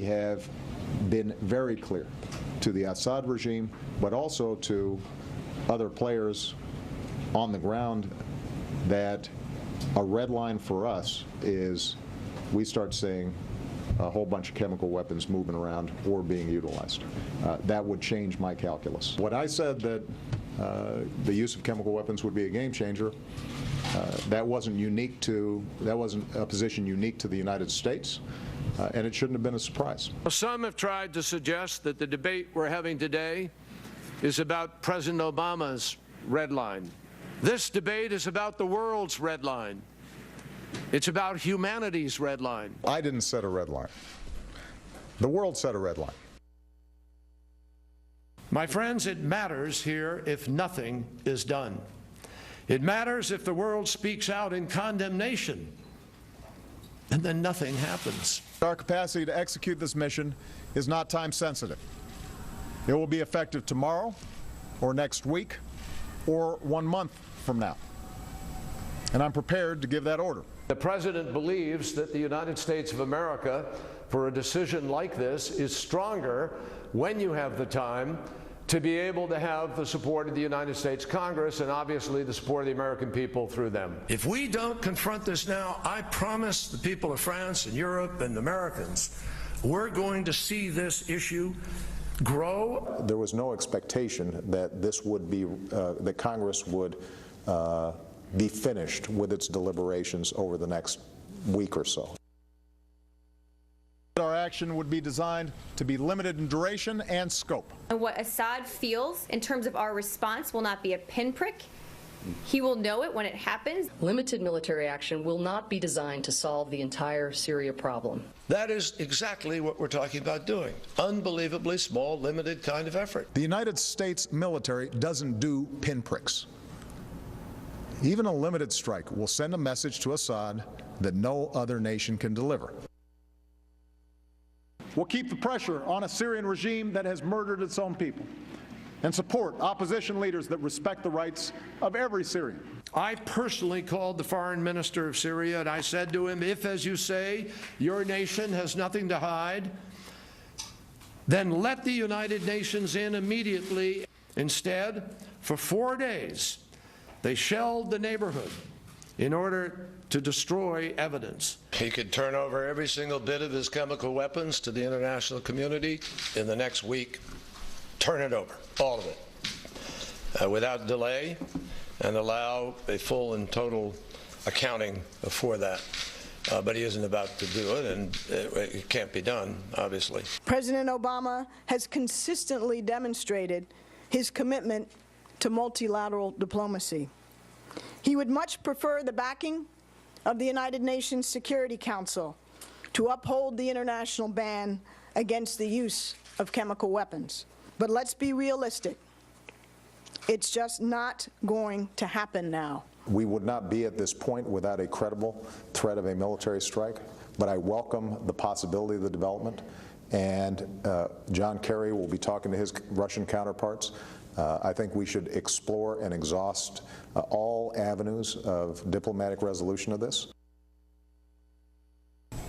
have been very clear to the Assad regime, but also to other players on the ground, that a red line for us is we start seeing a whole bunch of chemical weapons moving around or being utilized. That would change my calculus. When I said that the use of chemical weapons would be a game changer, that wasn't a position unique to the United States, and it shouldn't have been a surprise. Some have tried to suggest that the debate we're having today is about President Obama's red line. This debate is about the world's red line. It's about humanity's red line. I didn't set a red line. The world set a red line. My friends, it matters here if nothing is done. It matters if the world speaks out in condemnation, and then nothing happens. Our capacity to execute this mission is not time sensitive. It will be effective tomorrow, or next week, or 1 month from now. And I'm prepared to give that order. The President believes that the United States of America, for a decision like this, is stronger when you have the time to be able to have the support of the United States Congress and obviously the support of the American people through them. If we don't confront this now, I promise the people of France and Europe and Americans, we're going to see this issue grow. There was no expectation that this would be, that Congress would be finished with its deliberations over the next week or so. Our action would be designed to be limited in duration and scope. And what Assad feels in terms of our response will not be a pinprick. He will know it when it happens. Limited military action will not be designed to solve the entire Syria problem. That is exactly what we're talking about doing. Unbelievably small, limited kind of effort. The United States military doesn't do pinpricks. Even a limited strike will send a message to Assad that no other nation can deliver. We'll keep the pressure on a Syrian regime that has murdered its own people and support opposition leaders that respect the rights of every Syrian. I personally called the foreign minister of Syria and I said to him, if, as you say, your nation has nothing to hide, then let the United Nations in immediately. Instead, for 4 days, they shelled the neighborhood in order to destroy evidence. He could turn over every single bit of his chemical weapons to the international community in the next week. Turn it over, all of it, without delay, and allow a full and total accounting for that. But he isn't about to do it, and it can't be done, obviously. President Obama has consistently demonstrated his commitment to multilateral diplomacy. He would much prefer the backing of the United Nations Security Council to uphold the international ban against the use of chemical weapons. But let's be realistic. It's just not going to happen now. We would not be at this point without a credible threat of a military strike, but I welcome the possibility of the development, and John Kerry will be talking to his Russian counterparts. I think we should explore and exhaust all avenues of diplomatic resolution of this.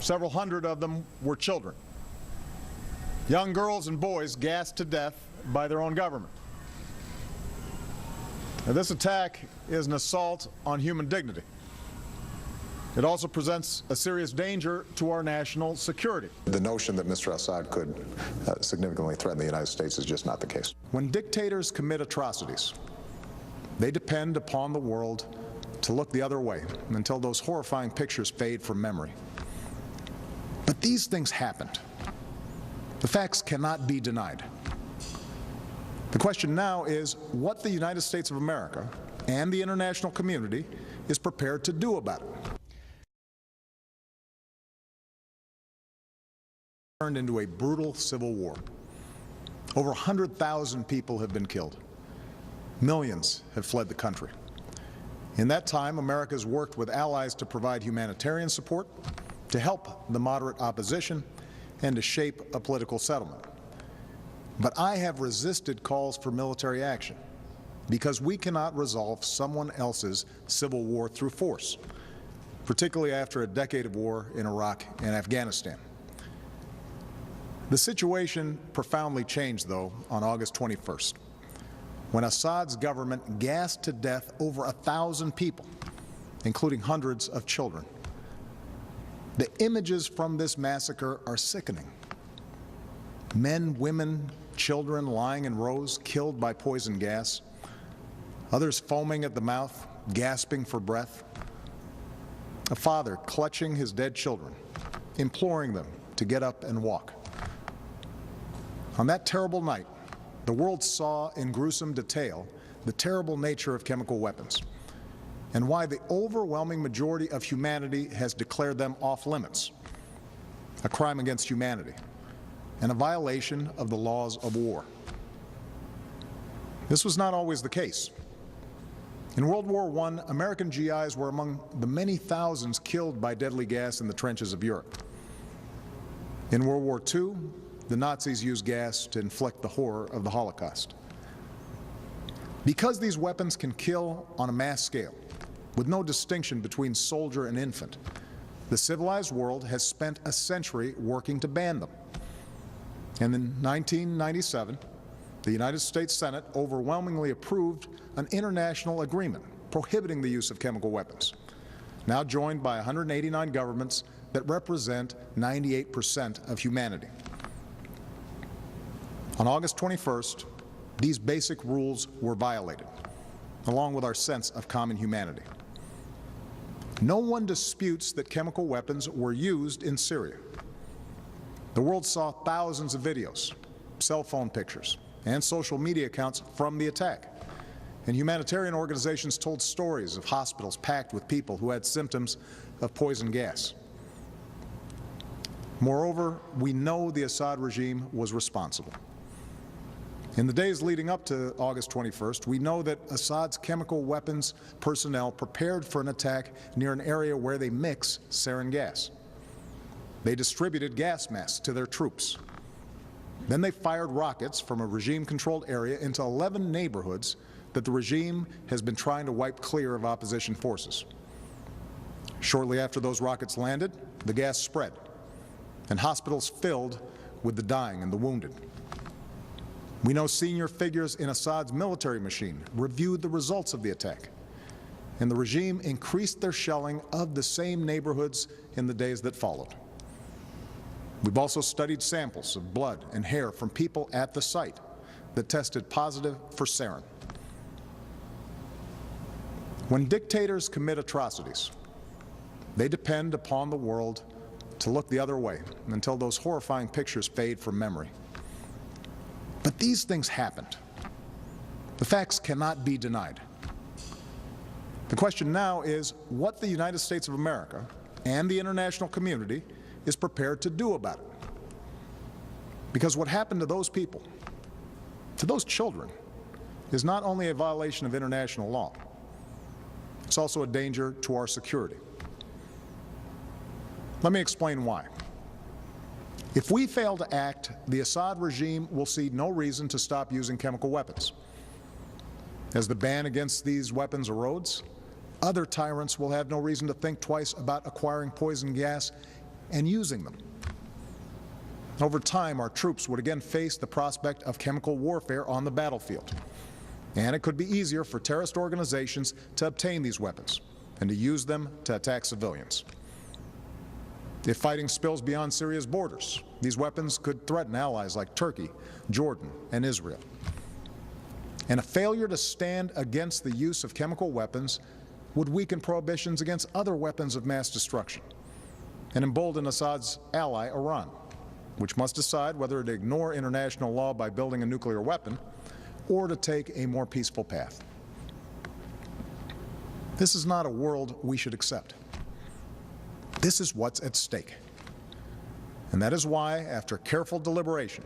Several hundred of them were children. Young girls and boys gassed to death by their own government. Now, this attack is an assault on human dignity. It also presents a serious danger to our national security. The notion that Mr. Assad could significantly threaten the United States is just not the case. When dictators commit atrocities, they depend upon the world to look the other way until those horrifying pictures fade from memory. But these things happened. The facts cannot be denied. The question now is what the United States of America and the international community is prepared to do about it. Turned into a brutal civil war. Over 100,000 people have been killed. Millions have fled the country. In that time, America has worked with allies to provide humanitarian support, to help the moderate opposition, and to shape a political settlement. But I have resisted calls for military action because we cannot resolve someone else's civil war through force, particularly after a decade of war in Iraq and Afghanistan. The situation profoundly changed, though, on August 21st, when Assad's government gassed to death over 1,000 people, including hundreds of children. The images from this massacre are sickening. Men, women, children lying in rows, killed by poison gas, others foaming at the mouth, gasping for breath. A father clutching his dead children, imploring them to get up and walk. On that terrible night, the world saw in gruesome detail the terrible nature of chemical weapons and why the overwhelming majority of humanity has declared them off limits, a crime against humanity, and a violation of the laws of war. This was not always the case. In World War I, American GIs were among the many thousands killed by deadly gas in the trenches of Europe. In World War II, the Nazis used gas to inflict the horror of the Holocaust. Because these weapons can kill on a mass scale, with no distinction between soldier and infant, the civilized world has spent a century working to ban them. And in 1997, the United States Senate overwhelmingly approved an international agreement prohibiting the use of chemical weapons, now joined by 189 governments that represent 98% of humanity. On August 21st, these basic rules were violated, along with our sense of common humanity. No one disputes that chemical weapons were used in Syria. The world saw thousands of videos, cell phone pictures, and social media accounts from the attack. And humanitarian organizations told stories of hospitals packed with people who had symptoms of poison gas. Moreover, we know the Assad regime was responsible. In the days leading up to August 21st, we know that Assad's chemical weapons personnel prepared for an attack near an area where they mix sarin gas. They distributed gas masks to their troops. Then they fired rockets from a regime-controlled area into 11 neighborhoods that the regime has been trying to wipe clear of opposition forces. Shortly after those rockets landed, the gas spread, and hospitals filled with the dying and the wounded. We know senior figures in Assad's military machine reviewed the results of the attack, and the regime increased their shelling of the same neighborhoods in the days that followed. We've also studied samples of blood and hair from people at the site that tested positive for sarin. When dictators commit atrocities, they depend upon the world to look the other way until those horrifying pictures fade from memory. But these things happened. The facts cannot be denied. The question now is what the United States of America and the international community is prepared to do about it. Because what happened to those people, to those children, is not only a violation of international law, it's also a danger to our security. Let me explain why. If we fail to act, the Assad regime will see no reason to stop using chemical weapons. As the ban against these weapons erodes, other tyrants will have no reason to think twice about acquiring poison gas and using them. Over time, our troops would again face the prospect of chemical warfare on the battlefield, and it could be easier for terrorist organizations to obtain these weapons and to use them to attack civilians. If fighting spills beyond Syria's borders, these weapons could threaten allies like Turkey, Jordan, and Israel. And a failure to stand against the use of chemical weapons would weaken prohibitions against other weapons of mass destruction and embolden Assad's ally, Iran, which must decide whether to ignore international law by building a nuclear weapon or to take a more peaceful path. This is not a world we should accept. This is what's at stake. And that is why, after careful deliberation,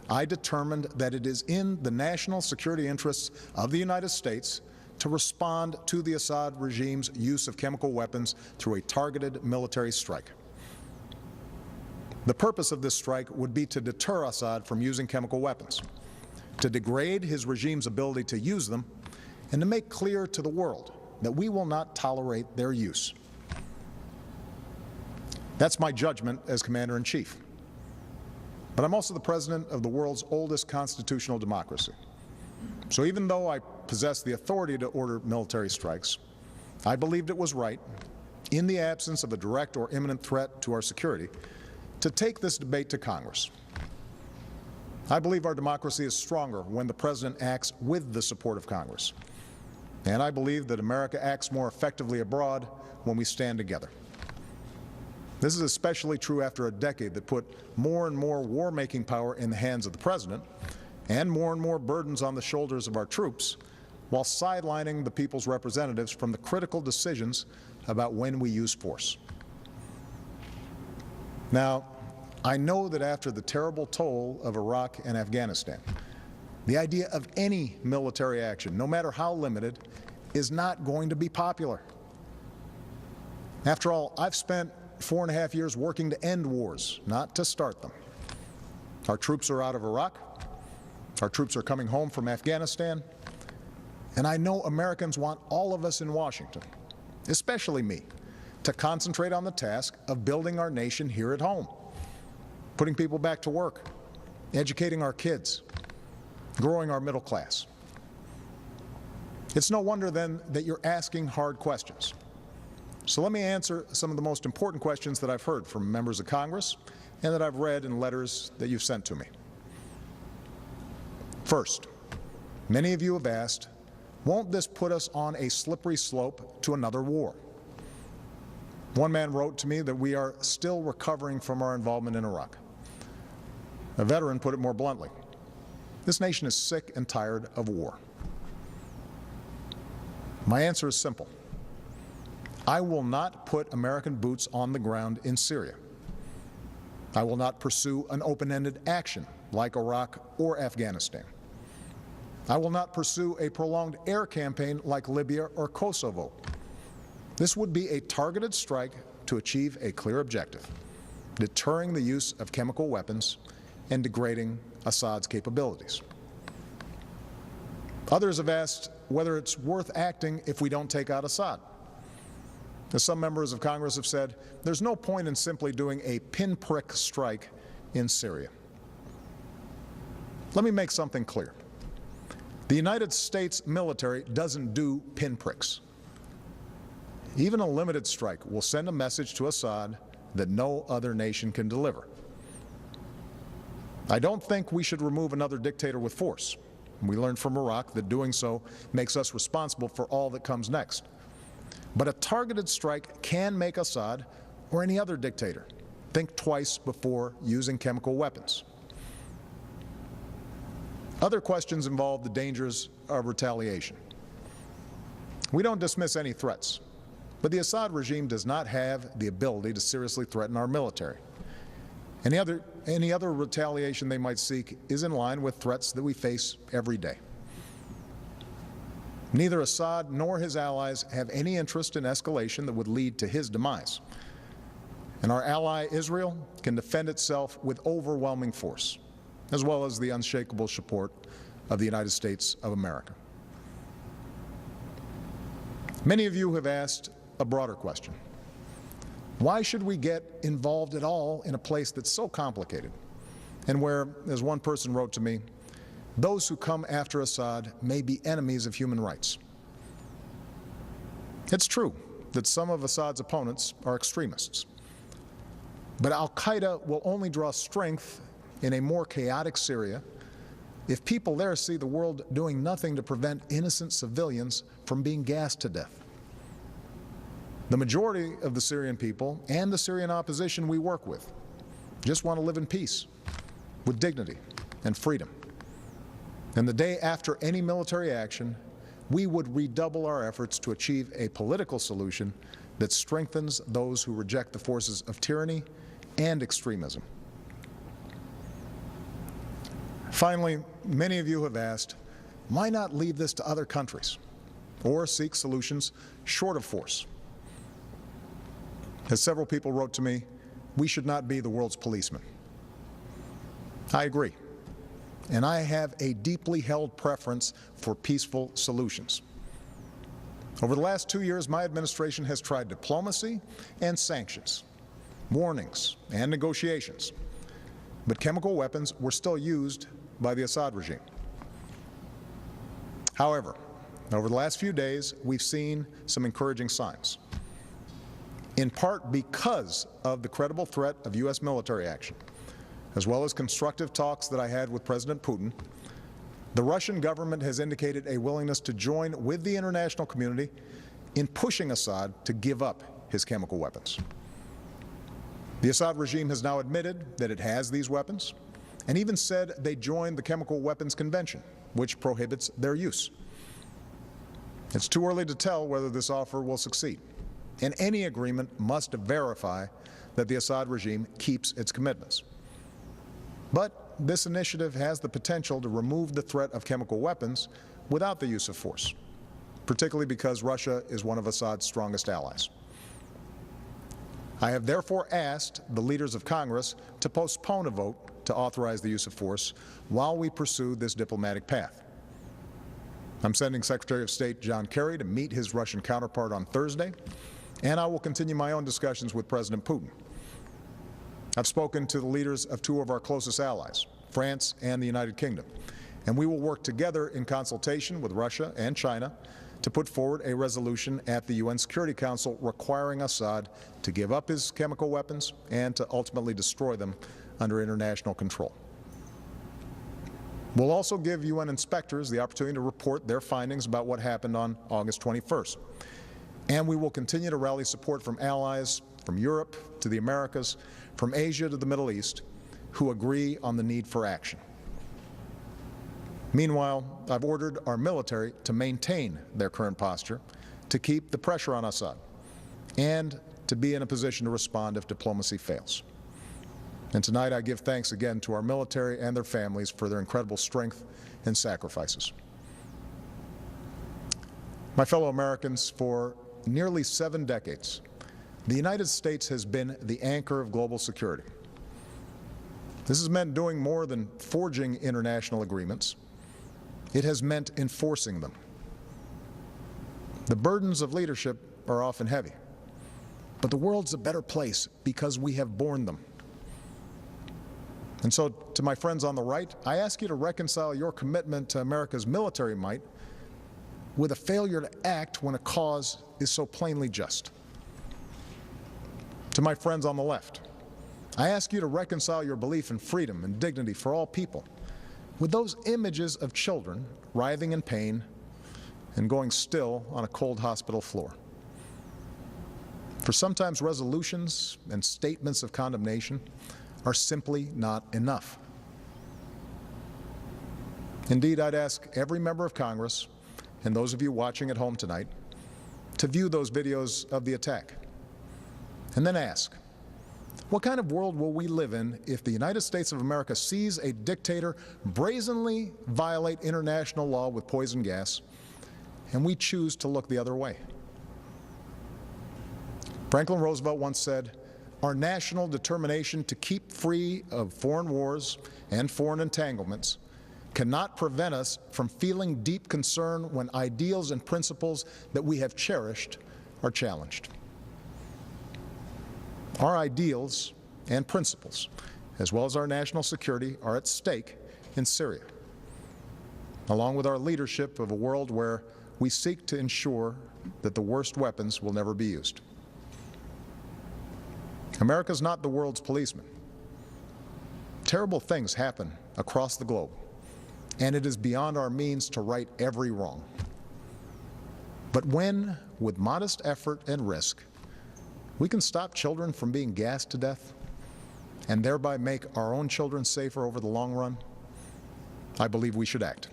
I determined that it is in the national security interests of the United States to respond to the Assad regime's use of chemical weapons through a targeted military strike. The purpose of this strike would be to deter Assad from using chemical weapons, to degrade his regime's ability to use them, and to make clear to the world that we will not tolerate their use. That's my judgment as Commander-in-Chief. But I'm also the president of the world's oldest constitutional democracy. So even though I possess the authority to order military strikes, I believed it was right, in the absence of a direct or imminent threat to our security, to take this debate to Congress. I believe our democracy is stronger when the President acts with the support of Congress. And I believe that America acts more effectively abroad when we stand together. This is especially true after a decade that put more and more war-making power in the hands of the President and more burdens on the shoulders of our troops, while sidelining the people's representatives from the critical decisions about when we use force. Now, I know that after the terrible toll of Iraq and Afghanistan, the idea of any military action, no matter how limited, is not going to be popular. After all, I've spent 4.5 years working to end wars, not to start them. Our troops are out of Iraq. Our troops are coming home from Afghanistan. And I know Americans want all of us in Washington, especially me, to concentrate on the task of building our nation here at home, putting people back to work, educating our kids, growing our middle class. It's no wonder then that you're asking hard questions. So let me answer some of the most important questions that I've heard from members of Congress and that I've read in letters that you've sent to me. First, many of you have asked, won't this put us on a slippery slope to another war? One man wrote to me that we are still recovering from our involvement in Iraq. A veteran put it more bluntly. This nation is sick and tired of war. My answer is simple. I will not put American boots on the ground in Syria. I will not pursue an open-ended action like Iraq or Afghanistan. I will not pursue a prolonged air campaign like Libya or Kosovo. This would be a targeted strike to achieve a clear objective, deterring the use of chemical weapons and degrading Assad's capabilities. Others have asked whether it's worth acting if we don't take out Assad. As some members of Congress have said, there's no point in simply doing a pinprick strike in Syria. Let me make something clear. The United States military doesn't do pinpricks. Even a limited strike will send a message to Assad that no other nation can deliver. I don't think we should remove another dictator with force. We learned from Iraq that doing so makes us responsible for all that comes next. But a targeted strike can make Assad, or any other dictator, think twice before using chemical weapons. Other questions involve the dangers of retaliation. We don't dismiss any threats, but the Assad regime does not have the ability to seriously threaten our military. Any other retaliation they might seek is in line with threats that we face every day. Neither Assad nor his allies have any interest in escalation that would lead to his demise. And our ally Israel can defend itself with overwhelming force, as well as the unshakable support of the United States of America. Many of you have asked a broader question. Why should we get involved at all in a place that's so complicated and where, as one person wrote to me, those who come after Assad may be enemies of human rights? It's true that some of Assad's opponents are extremists, but al-Qaeda will only draw strength in a more chaotic Syria if people there see the world doing nothing to prevent innocent civilians from being gassed to death. The majority of the Syrian people and the Syrian opposition we work with just want to live in peace, with dignity and freedom. And the day after any military action, we would redouble our efforts to achieve a political solution that strengthens those who reject the forces of tyranny and extremism. Finally, many of you have asked, why not leave this to other countries or seek solutions short of force? As several people wrote to me, we should not be the world's policeman. I agree. And I have a deeply held preference for peaceful solutions. Over the last 2 years, my administration has tried diplomacy and sanctions, warnings and negotiations. but chemical weapons were still used by the Assad regime. However, over the last few days, we've seen some encouraging signs. In part because of the credible threat of U.S. military action, as well as constructive talks that I had with President Putin, the Russian government has indicated a willingness to join with the international community in pushing Assad to give up his chemical weapons. The Assad regime has now admitted that it has these weapons, and even said they joined the Chemical Weapons Convention, which prohibits their use. It's too early to tell whether this offer will succeed, and any agreement must verify that the Assad regime keeps its commitments. But this initiative has the potential to remove the threat of chemical weapons without the use of force, particularly because Russia is one of Assad's strongest allies. I have therefore asked the leaders of Congress to postpone a vote to authorize the use of force while we pursue this diplomatic path. I'm sending Secretary of State John Kerry to meet his Russian counterpart on Thursday, and I will continue my own discussions with President Putin. I've spoken to the leaders of two of our closest allies, France and the United Kingdom, and we will work together in consultation with Russia and China to put forward a resolution at the UN Security Council requiring Assad to give up his chemical weapons and to ultimately destroy them under international control. We'll also give UN inspectors the opportunity to report their findings about what happened on August 21st. And we will continue to rally support from allies from Europe to the Americas, from Asia to the Middle East, who agree on the need for action. Meanwhile, I've ordered our military to maintain their current posture, to keep the pressure on Assad, and to be in a position to respond if diplomacy fails. And tonight I give thanks again to our military and their families for their incredible strength and sacrifices. My fellow Americans, for nearly 7 decades, the United States has been the anchor of global security. This has meant doing more than forging international agreements. It has meant enforcing them. The burdens of leadership are often heavy, but the world's a better place because we have borne them. And so, to my friends on the right, I ask you to reconcile your commitment to America's military might with a failure to act when a cause is so plainly just. To my friends on the left, I ask you to reconcile your belief in freedom and dignity for all people with those images of children writhing in pain and going still on a cold hospital floor. For sometimes resolutions and statements of condemnation are simply not enough. Indeed, I'd ask every member of Congress and those of you watching at home tonight to view those videos of the attack, and then ask, what kind of world will we live in if the United States of America sees a dictator brazenly violate international law with poison gas, and we choose to look the other way? Franklin Roosevelt once said, "Our national determination to keep free of foreign wars and foreign entanglements cannot prevent us from feeling deep concern when ideals and principles that we have cherished are challenged." Our ideals and principles, as well as our national security, are at stake in Syria, along with our leadership of a world where we seek to ensure that the worst weapons will never be used. America's not the world's policeman. Terrible things happen across the globe, and it is beyond our means to right every wrong. But when, with modest effort and risk, we can stop children from being gassed to death and thereby make our own children safer over the long run, I believe we should act.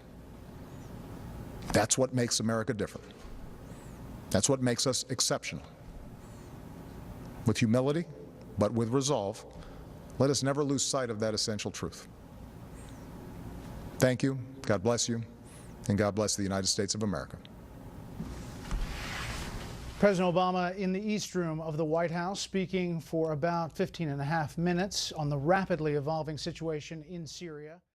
That's what makes America different. That's what makes us exceptional. With humility, but with resolve, let us never lose sight of that essential truth. Thank you, God bless you, and God bless the United States of America. President Obama in the East Room of the White House speaking for about 15.5 minutes on the rapidly evolving situation in Syria.